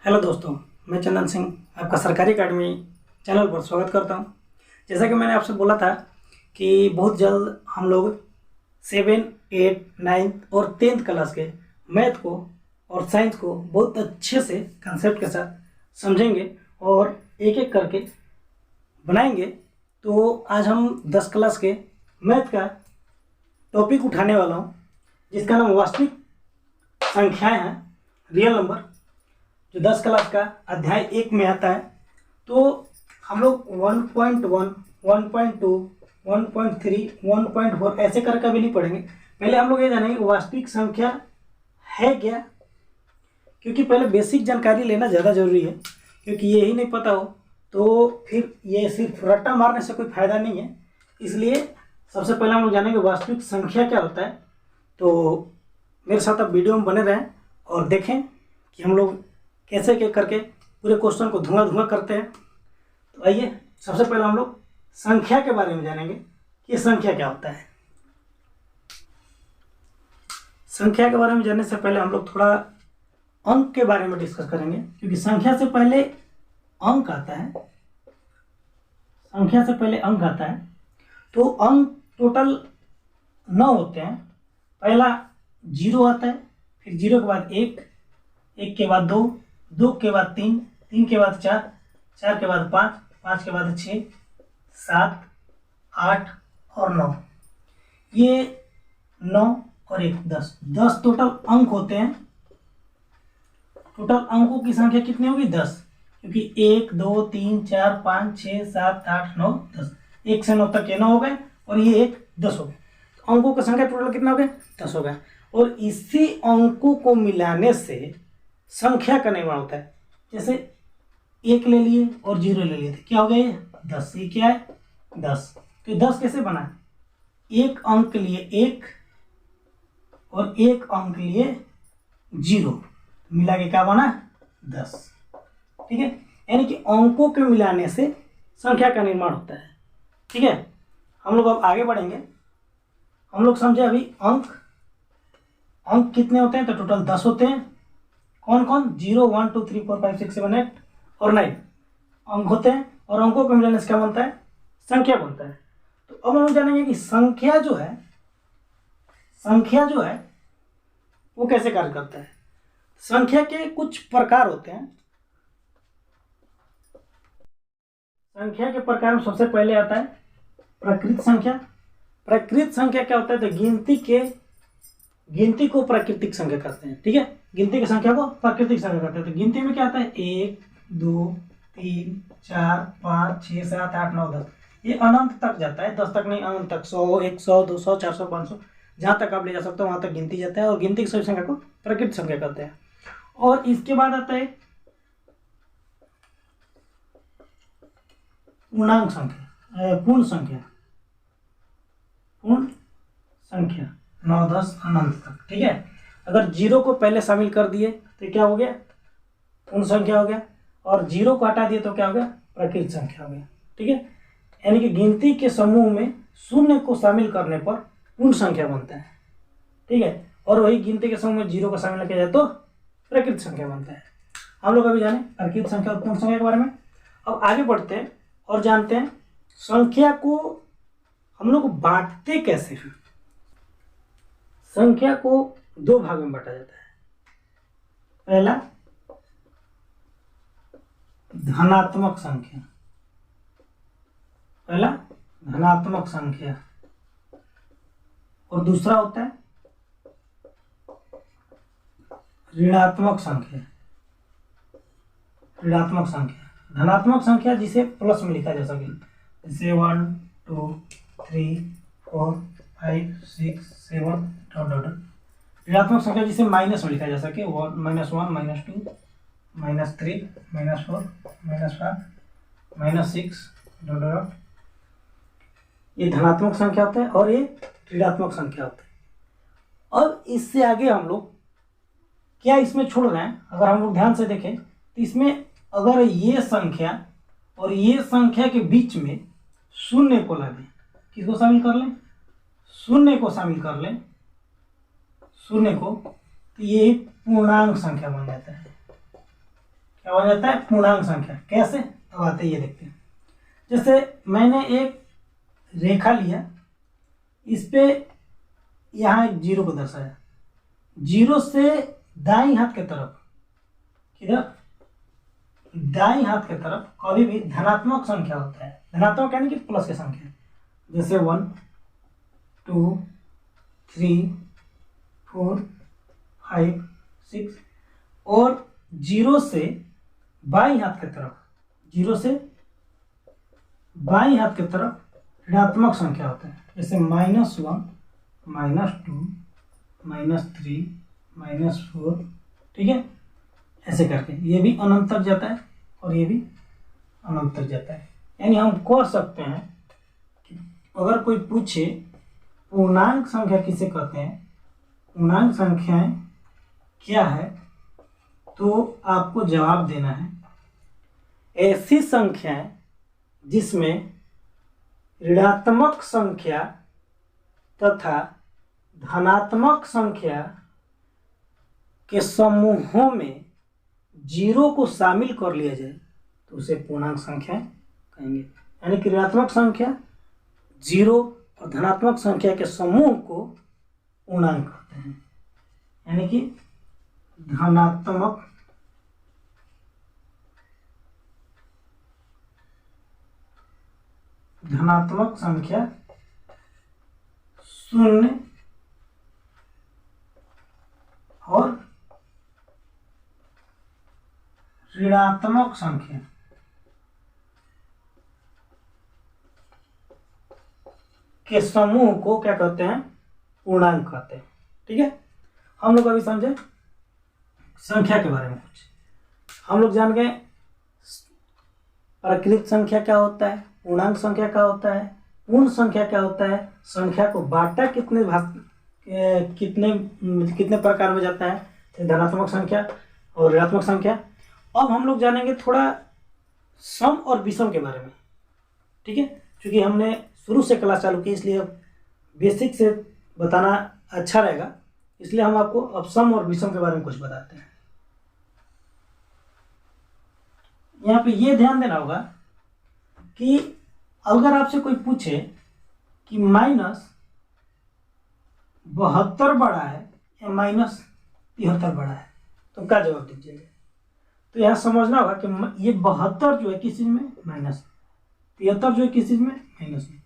Hello दोस्तों, मैं चंदन सिंह आपका सरकारी अकेडमी चैनल पर स्वागत करता हूं। जैसा कि मैंने आपसे बोला था कि बहुत जल्द हम लोग 7, 8, 9 और 10th क्लास के मैथ को और साइंस को बहुत अच्छे से कंसेप्ट के साथ समझेंगे और एक एक करके बनाएंगे। तो आज हम 10 क्लास के मैथ का टॉपिक उठाने वाला हूं, जिसका नाम वास्तविक संख्याएं हैं, रियल नंबर, जो 10 क्लास का अध्याय 1 में आता है। तो हम लोग 1.1, 1.2, 1.3, 1.4 ऐसे करके भी नहीं पढ़ेंगे। पहले हम लोग ये जानेंगे वास्तविक संख्या है क्या, क्योंकि पहले बेसिक जानकारी लेना ज़्यादा जरूरी है, क्योंकि यही नहीं पता हो तो फिर ये सिर्फ रट्टा मारने से कोई फायदा नहीं है। इसलिए सबसे पहले हम लोग जानेंगे वास्तविक संख्या क्या होता है। तो मेरे साथ आप वीडियो में बने रहें और देखें कि हम लोग कैसे क्या करके पूरे क्वेश्चन को धुआं धुआं करते हैं। तो आइए सबसे पहले हम लोग संख्या के बारे में जानेंगे कि संख्या क्या होता है। संख्या के बारे में जानने से पहले हम लोग थोड़ा अंक के बारे में डिस्कस करेंगे, क्योंकि संख्या से पहले अंक आता है। संख्या से पहले अंक आता है। तो अंक टोटल 9 होते हैं। पहला 0 आता है, फिर 0 के बाद 1, 1 के बाद 2, 2 के बाद 3, 3 के बाद 4, 4 के बाद 5, 5 के बाद 6, 7, 8 और 9। ये 9 और 1 10, 10 टोटल अंक होते हैं। टोटल अंकों की संख्या कितनी होगी? 10, क्योंकि 1, 2, 3, 4, 5, 6, 7, 8, 9, 10। 1 से 9 तक ये 9 हो गए और ये 1 10 हो गए। तो अंकों की संख्या टोटल कितना हो गया? 10 हो गया। और इसी अंकों को मिलाने से संख्या का निर्माण होता है। जैसे 1 ले लिए और 0 ले लिए, तो क्या हो गया? ये 10। ये क्या है? 10। तो 10 कैसे बना? एक अंक के लिए 1 और एक अंक के लिए 0, मिला के क्या बना? 10। ठीक है, यानी कि अंकों के मिलाने से संख्या का निर्माण होता है। ठीक है, हम लोग अब आगे बढ़ेंगे। हम लोग समझे अभी अंक कितने होते हैं। तो टोटल 10 होते हैं। कौन कौन? 0, 1, 2, 3, 4, 5, 6, 7, 8 और 9 अंक होते हैं। और अंकों को मिलाने से क्या बनता है? संख्या बनता है। तो अब हम लोग जानेंगे कि संख्या जो है वो कैसे कार्य करता है। संख्या के कुछ प्रकार होते हैं। संख्या के प्रकार में सबसे पहले आता है प्रकृत संख्या। प्रकृत संख्या क्या होता है? तो गिनती को प्राकृतिक संख्या कहते हैं। ठीक है, गिनती की संख्या को प्राकृतिक संख्या कहते हैं। तो गिनती में क्या आता है? 1, 2, 3, 4, 5, 6, 7, 8, 9, 10। ये अनंत तक जाता है, 10 तक नहीं, अनंत तक। 100, 100, 200, 400, 500, जहाँ तक आप ले जा सकते हो वहाँ तक गिनती जाता है। और गिनती की सभी संख्या को प्राकृतिक संख्या कहते हैं। और इसके बाद आता है पूर्णांक संख्या, पूर्ण संख्या 9, 10 अनंत तक। ठीक है, अगर 0 को पहले शामिल कर दिए तो क्या हो गया? पूर्ण संख्या हो गया। और 0 को हटा दिए तो क्या हो गया? प्राकृत संख्या हो गया। ठीक है, यानी कि गिनती के समूह में 0 को शामिल करने पर पूर्ण संख्या बनता है। ठीक है, और वही गिनती के समूह में 0 को शामिल किया जाए तो प्राकृत संख्या बनता है। हम लोग अभी जाने प्राकृत संख्या और पूर्ण संख्या के बारे में। अब आगे बढ़ते हैं और जानते हैं संख्या को हम लोग बांटते कैसे हैं। संख्या को 2 भाग में बांटा जाता है। पहला धनात्मक संख्या, और दूसरा होता है ऋणात्मक संख्या। धनात्मक संख्या जिसे प्लस में लिखा जा सके, जैसे 1, 2, 3, 4, 5, 6, 7 डॉट। ऋणात्मक संख्या जिसे माइनस में लिखा जा सके, -1, -2, -3, -4, -5, -6 डॉट। ये धनात्मक संख्या होता है और ये ऋणात्मक संख्या होता है। अब इससे आगे हम लोग क्या इसमें छोड़ रहे हैं? अगर हम लोग ध्यान से देखें तो इसमें अगर ये संख्या और ये संख्या के बीच में 0 को ला दें, किसको शामिल कर लें? 0 को शामिल कर लें, 0 को, तो ये पूर्णांक संख्या बन जाता है। क्या हो जाता है, पूर्णांक संख्या। कैसे, अब आते ये देखते हैं। जैसे मैंने एक रेखा लिया, इस पे यहाँ एक जीरो को दर्शाया, जीरो से दाईं हाथ की तरफ, किधर, दाईं हाथ की तरफ कभी भी धनात्मक संख्या होता है, धनात्मक यानी कि प्लस की संख्या, जैसे 1 2 3 4 5 6, और जीरो से बाईं हाथ की तरफ, जीरो से बाईं हाथ की तरफ ऋणात्मक संख्या होता है, जैसे -1 -2 -3 -4, ठीक है, ऐसे करके ये भी अनंत तक जाता है और ये भी अनंत तक जाता है। यानी हम कह सकते हैं कि अगर कोई पूछे पूर्णांक संख्या किसे कहते हैं, पूर्णांक संख्याएं क्या है, तो आपको जवाब देना है ऐसी संख्याएं जिसमें ऋणात्मक संख्या तथा धनात्मक संख्या के समूहों में जीरो को शामिल कर लिया जाए तो उसे पूर्णांक संख्या कहेंगे। यानी कि ऋणात्मक संख्या, जीरो और धनात्मक संख्या के समूह को पूर्णांक कहते हैं। यानी कि धनात्मक संख्या 0 और ऋणात्मक संख्या के समूह को क्या कहते हैं, पूर्णांक कहते हैं। ठीक है, हम लोग अभी समझे संख्या के बारे में कुछ। हम लोग जान गए प्रकृत संख्या क्या होता है, पूर्णांक संख्या क्या होता है, पूर्ण संख्या क्या होता है, संख्या को बांटा कितने भाग कितने प्रकार में जाता है, धनात्मक संख्या और ऋणात्मक संख्या। अब हम लोग जानेंगे थोड़ा सम और विषम के बारे में। ठीक है, क्योंकि हमने शुरू से क्लास चालू की इसलिए बेसिक से बताना अच्छा रहेगा, इसलिए हम आपको अब सम और विषम के बारे में कुछ बताते हैं। यहाँ पे ये ध्यान देना होगा कि अगर आपसे कोई पूछे कि -72 बड़ा है या -73 बड़ा है तो क्या जवाब दीजिएगा। तो यहाँ समझना होगा कि ये 72 जो है किस चीज में, माइनस, 73 जो है किस चीज में, माइनस में।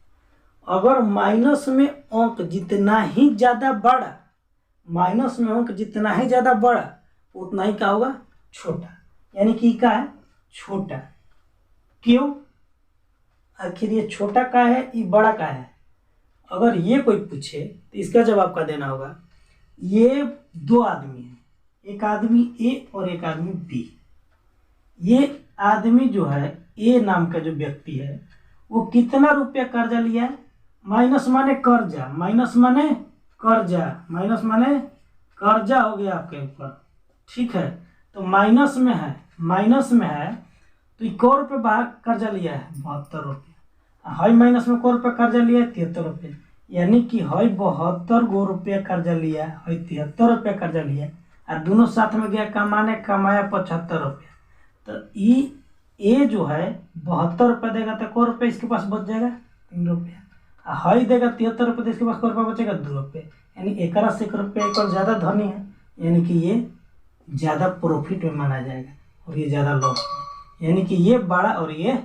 अगर माइनस में अंक जितना ही ज्यादा बड़ा, माइनस में अंक जितना ही ज्यादा बड़ा उतना ही क्या होगा, छोटा। यानी कि क्या है, छोटा। क्यों, आखिर ये छोटा का है, ये बड़ा का है। अगर ये कोई पूछे तो इसका जवाब क्या देना होगा, ये दो आदमी हैं, एक आदमी ए और एक आदमी बी। ये आदमी जो है, ए नाम का जो व्यक्ति है, वो कितना रुपया कर्जा लिया है, माइनस माने कर्जा, माइनस माने कर्जा, माइनस माने कर्जा हो गया आपके ऊपर। ठीक है, तो माइनस में है, माइनस में है तो क रुपये भाग कर्जा लिया है, 72 रुपये। हाई माइनस में क रुपये कर्जा लिया है, 73 रुपये। यानी कि हाई 72 गो रुपये कर्जा लिया, हाई 73 रुपये कर्जा लिया, और दोनों साथ में गया कमाने, कमाया 75 रुपये। तो ये जो है 72 रुपये देगा तो क रुपये इसके पास बच जाएगा, 3 रुपये। हाई देगा 73 रुपये तो इसके पास क रुपये बचेगा, 2 रुपये। यानी 1 से 1 रुपये एक और ज़्यादा धनी है, यानी कि ये ज़्यादा प्रॉफिट में माना जाएगा और ये ज़्यादा लॉस में। यानी कि ये बड़ा और ये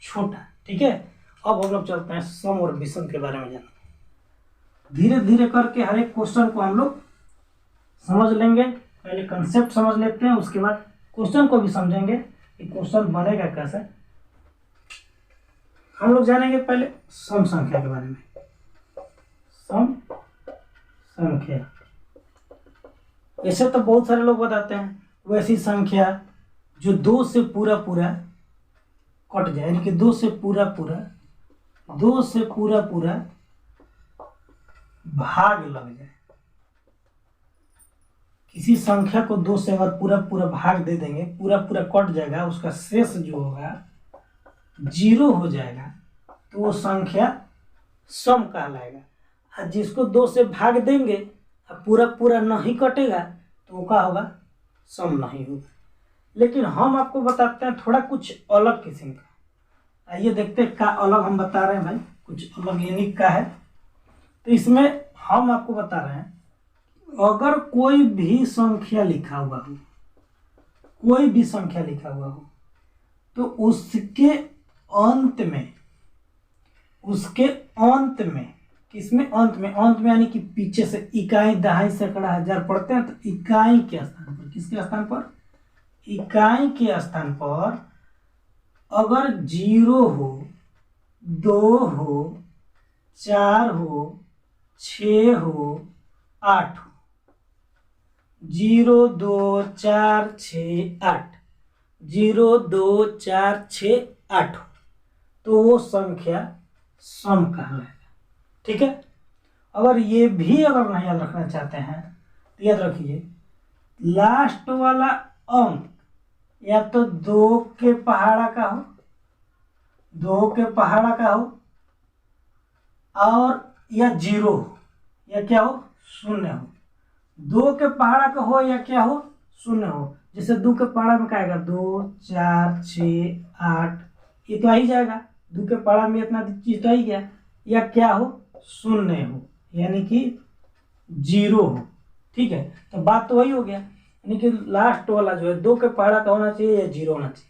छोटा। ठीक है, अब हम लोग चलते हैं सम और विषम के बारे में जानना। धीरे धीरे करके हर एक क्वेश्चन को हम लोग समझ लेंगे। पहले कंसेप्ट समझ लेते हैं, उसके बाद क्वेश्चन को भी समझेंगे कि क्वेश्चन बनेगा कैसे। हम लोग जानेंगे पहले सम संख्या के बारे में। सम संख्या ऐसे तो बहुत सारे लोग बताते हैं, वैसी संख्या जो 2 से पूरा पूरा कट जाए, यानी कि 2 से पूरा पूरा भाग लग जाए। किसी संख्या को 2 से अगर पूरा पूरा भाग दे देंगे, पूरा पूरा कट जाएगा, उसका शेष जो होगा 0 हो जाएगा, तो वो संख्या सम कहलाएगा। और जिसको 2 से भाग देंगे और पूरा पूरा नहीं कटेगा तो वो क्या होगा, सम नहीं होगा। लेकिन हम आपको बताते हैं थोड़ा कुछ अलग किस्म का। आइए देखते हैं क्या अलग हम बता रहे हैं भाई, कुछ अलग यूनिक का है। तो इसमें हम आपको बता रहे हैं अगर कोई भी संख्या लिखा हुआ हो, कोई भी संख्या लिखा हुआ हो, तो उसके अंत में, उसके अंत में, किसमें अंत में, अंत में यानी कि पीछे से इकाई, दहाई, सैकड़ा, हजार पढ़ते हैं, तो इकाई के स्थान पर, किसके स्थान पर, इकाई के स्थान पर अगर 0 हो, 2 हो, 4 हो, 6 हो, 8 हो, 0 2 4 6 8, 0 2 4 6 8 हो, तो वो संख्या सम कहलाएगा। ठीक है। अगर ये भी अगर नहीं याद रखना चाहते हैं तो याद रखिए लास्ट वाला अंक या तो 2 के पहाड़ा का हो, 2 के पहाड़ा का हो, और या 0 हो, या क्या हो, 0 हो। 2 के पहाड़ा का हो या क्या हो, 0 हो। जैसे 2 के पहाड़ा में क्या आएगा, 2 4 6 8, ये तो आ ही जाएगा। 2 के पहाड़ा में इतना चीज तो आ ही गया। या क्या हो, 0 हो, यानी कि 0 हो। ठीक है, तो बात तो वही हो गया, यानी कि लास्ट वाला जो है 2 के पहाड़ा का होना चाहिए या 0 होना चाहिए।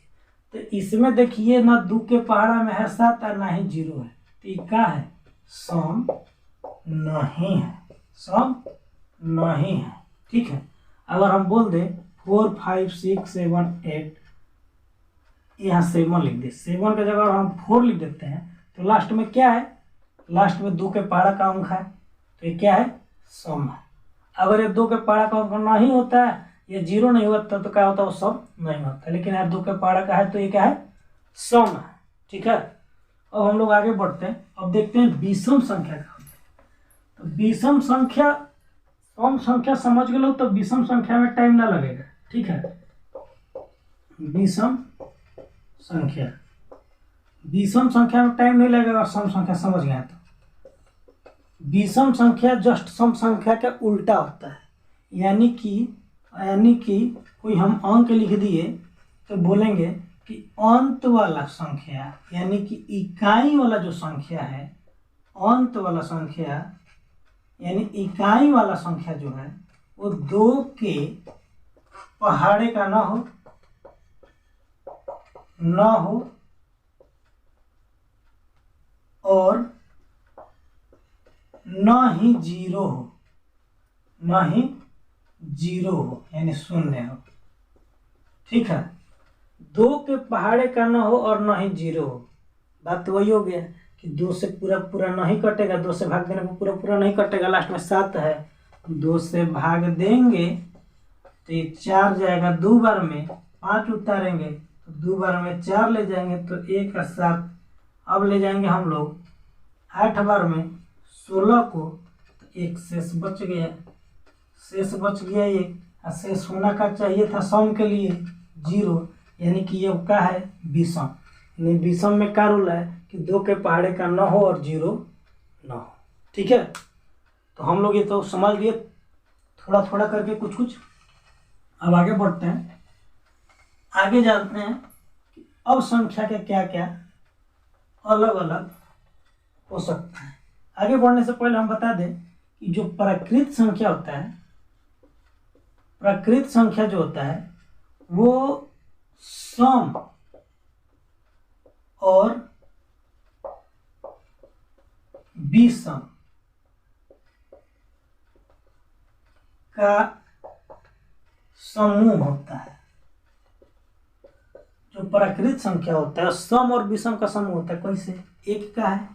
तो इसमें देखिए ना 2 के पहाड़ा में है 7 और ना ही 0 है, तो ये क्या है, सम नहीं है, सम नहीं है। ठीक है। अगर हम बोल दें 4 5 6 7 8, यहाँ 7 लिख दे, 7 की जगह हम 4 लिख देते हैं, तो लास्ट में क्या है, लास्ट में 2 के पहाड़ा का अंक है, तो ये क्या है, सम है। अगर ये 2 के पहाड़ा का अंक नहीं होता है, ये 0 नहीं होता, तो क्या होता है, वो सम नहीं होता। लेकिन यार 2 के पहाड़ा का है, तो ये क्या है, सम है। ठीक है। अब हम लोग आगे बढ़ते हैं, अब देखते हैं विषम संख्या का होता है। तो विषम संख्या, सम संख्या समझ गए तो विषम संख्या में टाइम ना लगेगा। ठीक है। विषम संख्या, विषम संख्या में टाइम नहीं लगेगा, और सम संख्या समझ गए तो। विषम संख्या जस्ट सम संख्या का उल्टा होता है, यानी कि कोई हम अंक लिख दिए तो बोलेंगे कि अंत वाला संख्या, यानी कि इकाई वाला जो संख्या है, अंत वाला संख्या यानी इकाई वाला संख्या जो है वो 2 के पहाड़े का ना हो, और न ही 0 हो, न ही 0 हो, यानी 0 हो। ठीक है। 2 के पहाड़े का न हो और न ही 0 हो, बात तो वही हो गया कि 2 से पूरा नहीं कटेगा, 2 से भाग देने को पूरा नहीं कटेगा, लास्ट में 7 है, 2 से भाग देंगे तो ये 4 जाएगा 2 बार में, 5 उतारेंगे तो 2 बार में 4 ले जाएंगे, तो 1 और 7, अब ले जाएंगे हम लोग 8 बार में 16 को, तो 1 शेष बच गया, शेष बच गया 1, और शेष होना का चाहिए था सम के लिए 0, यानी कि ये क्या है, विषम। यानी विषम में क्या रूल है कि 2 के पहाड़े का न हो और 0 न हो। ठीक है। तो हम लोग ये तो समझ लिए थोड़ा थोड़ा करके कुछ कुछ। अब आगे बढ़ते हैं, आगे जानते हैं कि अब संख्या के क्या क्या अलग अलग हो सकता है। आगे बढ़ने से पहले हम बता दें कि जो प्राकृत संख्या होता है, प्राकृत संख्या जो होता है वो सम और विषम का समूह होता है। जो प्राकृत संख्या होता है सम और विषम का समूह होता है। कैसे, एक का है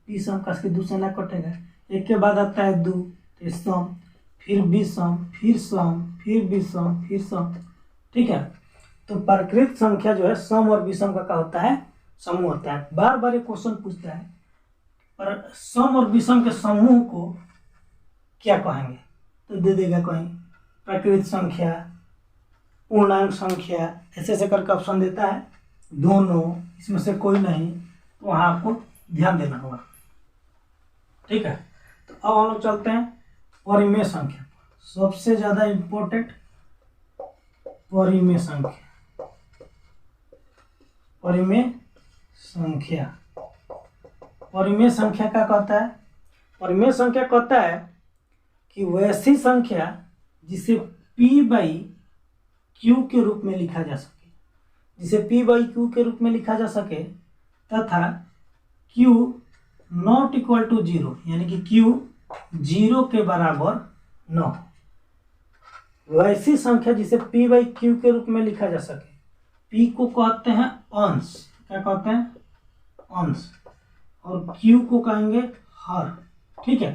विषम का, इसके 2 से ना कटेगा, एक के बाद आता है 2, तो सम, फिर विषम, फिर सम, फिर विषम, फिर सम। ठीक है। तो प्राकृत संख्या जो है सम और विषम का क्या होता है, समूह होता है। बार बार ये क्वेश्चन पूछता है, पर सम और विषम के समूह को क्या कहेंगे, तो दे देगा कहीं प्राकृत संख्या, पूर्णांक संख्या, ऐसे ऐसे करके ऑप्शन देता है, दोनों, इसमें से कोई नहीं, तो वहाँ आपको ध्यान देना होगा। ठीक है। तो अब हम लोग चलते हैं परिमेय संख्या, सबसे ज़्यादा इम्पोर्टेंट परिमेय संख्या। परिमेय संख्या। परिमेय संख्या क्या कहता है? परिमेय संख्या कहता है कि वैसी संख्या जिसे p बाई क्यू के रूप में लिखा जा सके, जिसे p बाई क्यू के रूप में लिखा जा सके तथा q नॉट इक्वल टू 0, यानी कि q 0 के बराबर न हो। वैसी संख्या जिसे p बाई क्यू के रूप में लिखा जा सके। p को कहते हैं अंश, क्या कहते हैं? अंश। और q को कहेंगे हर। ठीक है,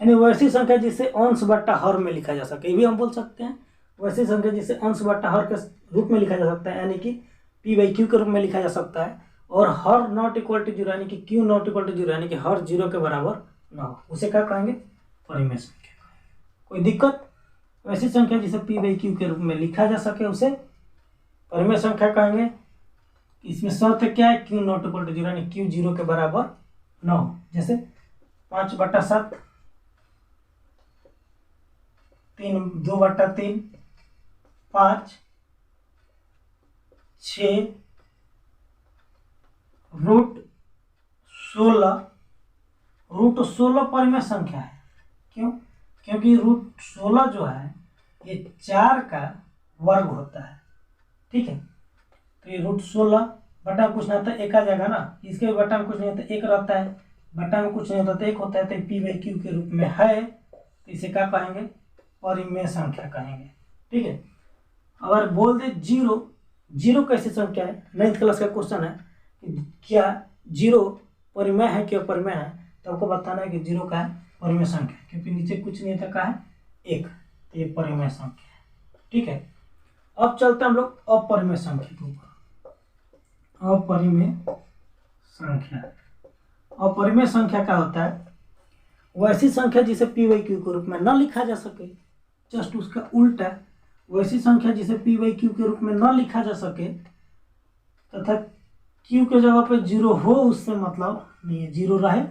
यानी वैसी संख्या जिसे अंश बट्टा हर में लिखा जा सके, ये भी हम बोल सकते हैं। वैसी संख्या जिसे अंश बट्टा हर के रूप में लिखा जा सकता है, यानी कि p बाई क्यू के रूप में लिखा जा सकता है। और हर नॉट इक्वल टू 0, यानी कि q नॉट इक्वल टू 0, यानी कि हर 0 के बराबर ना हो, उसे क्या कहेंगे? परिमेय संख्या। कोई दिक्कत? वैसी संख्या जिसे p बाई क्यू के रूप में लिखा जा सके उसे परिमेय संख्या कहेंगे। इसमें शर्त क्या है? q नॉट इक्वल टू 0, यानी q 0 के बराबर ना हो। जैसे 5/7, 2/3, 5, 6, √16। √16 परिमेय संख्या है। क्यों? क्योंकि √16 जो है ये 4 का वर्ग होता है। ठीक है, तो ये √16 बटा कुछ नहीं होता, एक आ जाएगा ना। इसके बटा में कुछ नहीं होता, एक रहता है। बटा में कुछ नहीं होता तो एक होता है, तो p बाई क्यू के रूप में है, तो इसे क्या कहेंगे? परिमेय संख्या कहेंगे। ठीक है, अगर बोल दे 0, 0 कैसी संख्या है? 9th क्लास का क्वेश्चन है कि क्या 0 परिमेय है कि अपरिमेय है, तो आपको बताना है कि 0 का है परिमेय संख्या, क्योंकि नीचे कुछ नहीं था, का है 1, तो ये परिमेय संख्या है। ठीक है, अब चलते हैं हम लोग अपरिमेय संख्या के ऊपर। अपरिमेय संख्या। अपरिमेय संख्या क्या होता है? वैसी संख्या जिसे p बाई क्यू के रूप में न लिखा जा सके, जस्ट उसका उल्टा। वैसी संख्या जिसे p बाई क्यू के रूप में न लिखा जा सके तथा q के जगह पे 0 हो, उससे मतलब नहीं है, 0 रहे।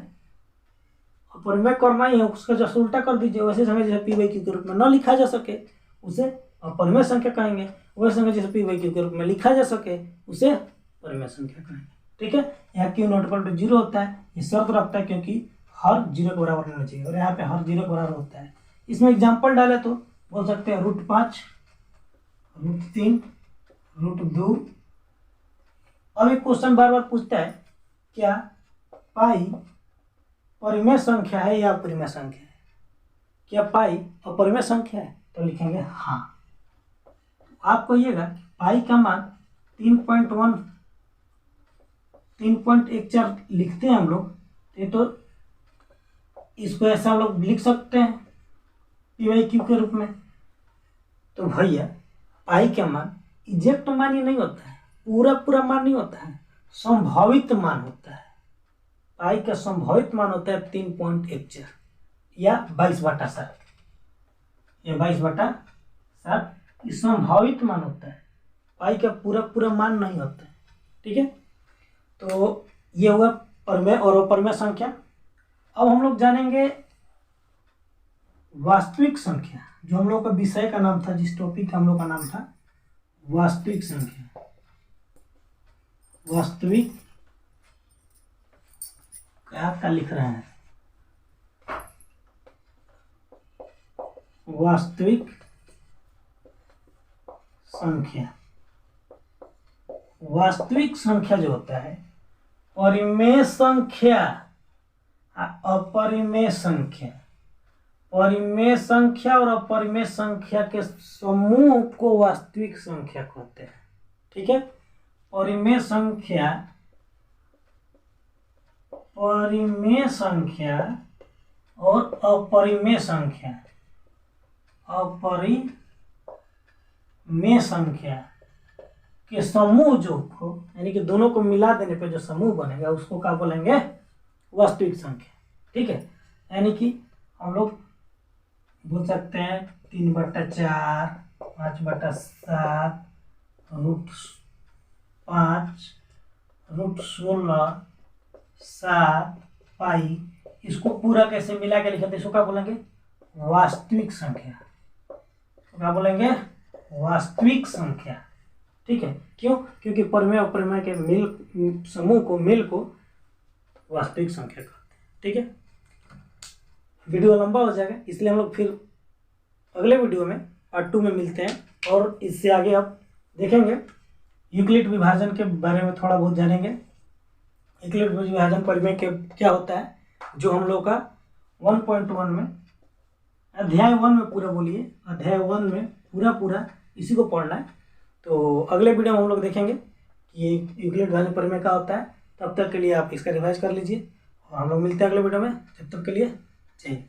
अपरिमेय करना ही है, उसका जस्ट उल्टा कर दीजिए। वैसी संख्या जिसे p बाई क्यू के रूप में न लिखा जा सके उसे अपरिमेय संख्या कहेंगे। वैसी संख्या जिसे p बाई क्यू के रूप में लिखा जा सके उसे परिमेय संख्या कहेंगे। ठीक है, यहाँ q नॉट इक्वल टू 0 होता है, ये शर्त रखता है क्योंकि हर 0 के बराबर होना चाहिए, और यहाँ पे हर 0 के बराबर होता है। इसमें एग्जाम्पल डाले तो बोल सकते हैं √5, √3, √2। अब एक क्वेश्चन बार बार पूछता है, क्या पाई परिमेय संख्या है या अपरिमेय संख्या है? क्या पाई अपरिमेय संख्या है? तो लिखेंगे हाँ। आप कहिएगा पाई का मान 3.14 लिखते हैं हम लोग, ये तो इसको ऐसा हम लोग लिख सकते हैं p बाई क्यू के रूप में। तो भैया पाई का मान एग्जैक्ट मान ही नहीं होता है, पूरा मान नहीं होता है, संभावित मान होता है। पाई का संभावित मान होता है 3.14 या 22/7, या 22/7 ये संभावित मान होता है। पाई का पूरा मान नहीं होता है। ठीक है, तो ये हुआ परिमेय और अपरिमेय संख्या। अब हम लोग जानेंगे वास्तविक संख्या, जो हम लोग का विषय का नाम था, जिस टॉपिक का हम लोग का नाम था वास्तविक संख्या। वास्तविक क्या लिख रहे हैं? वास्तविक संख्या। वास्तविक संख्या जो होता है, परिमेय संख्या, अपरिमेय संख्या, परिमेय संख्या और अपरिमेय संख्या के समूह को वास्तविक संख्या कहते हैं। ठीक है, परिमेय संख्या, परिमेय संख्या और अपरिमेय संख्या, अपरिमेय संख्या के समूह जो हो, यानी कि दोनों को मिला देने पे जो समूह बनेगा उसको क्या बोलेंगे? वास्तविक संख्या। ठीक है, यानी कि हम लोग बोल सकते हैं 3/4, 5/7, √5, √16, 7 पाई। इसको पूरा कैसे मिला के लिखते, इसको क्या बोलेंगे? वास्तविक संख्या। क्या बोलेंगे? वास्तविक संख्या। ठीक है, क्यों? क्योंकि परिमेय और अपरिमेय के मेल समूह को, मेल को वास्तविक संख्या कहते हैं। ठीक है, वीडियो लंबा हो जाएगा, इसलिए हम लोग फिर अगले वीडियो में पार्ट 2 में मिलते हैं और इससे आगे आप देखेंगे यूक्लिड विभाजन के बारे में थोड़ा बहुत जानेंगे। यूक्लिड विभाजन परिमेय के क्या होता है, जो हम लोग का 1.1 में, अध्याय 1 में पूरा बोलिए, अध्याय 1 में पूरा इसी को पढ़ना है। तो अगले वीडियो में हम लोग देखेंगे कि ये यूक्लिड विभाजन परिमेय क्या होता है। तब तक के लिए आप इसका रिवाइज कर लीजिए और हम लोग मिलते हैं अगले वीडियो में। जब तक के लिए जय हिंद।